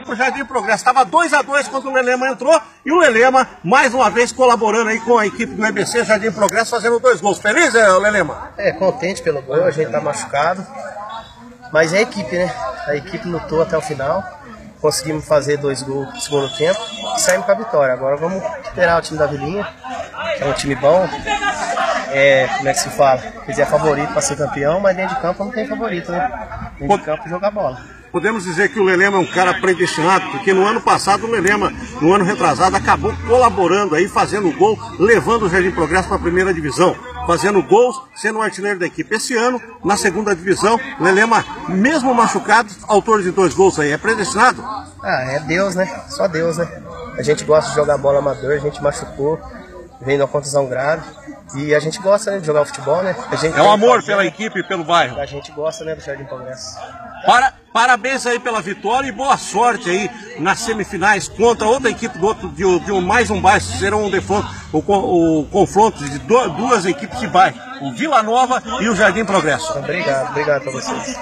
pro Jardim Progresso. Estava 2-2 quando o Lelema entrou e o Lelema, mais uma vez, colaborando aí com a equipe do EBC Jardim Progresso, fazendo 2 gols. Feliz, Lelema? Contente pelo gol, a gente tá machucado. Mas é a equipe, né? A equipe lutou até o final. Conseguimos fazer 2 gols no segundo tempo e saímos com a vitória. Agora vamos esperar o time da Vilinha, que é um time bom. Como é que se fala? Quer dizer, é favorito para ser campeão, mas dentro de campo não tem favorito, né? Dentro de campo jogar bola. Podemos dizer que o Lelema é um cara predestinado, porque no ano passado o Lelema, no ano retrasado, acabou colaborando aí, fazendo gol, levando o Jardim Progresso para a primeira divisão, fazendo gols, sendo o artilheiro da equipe. Esse ano, na segunda divisão, Lelema, mesmo machucado, autor de 2 gols aí, é predestinado? É Deus, né? Só Deus, né? A gente gosta de jogar bola amador, a gente machucou, vem de uma contusão grave. E a gente gosta, né, de jogar futebol, né? É um amor pela equipe e pelo bairro. A gente gosta, né, do Jardim Progresso. Parabéns aí pela vitória e boa sorte aí nas semifinais contra outra equipe de mais um bairro. Será o confronto de 2 equipes de bairro, o Vila Nova e o Jardim Progresso. Obrigado pra vocês.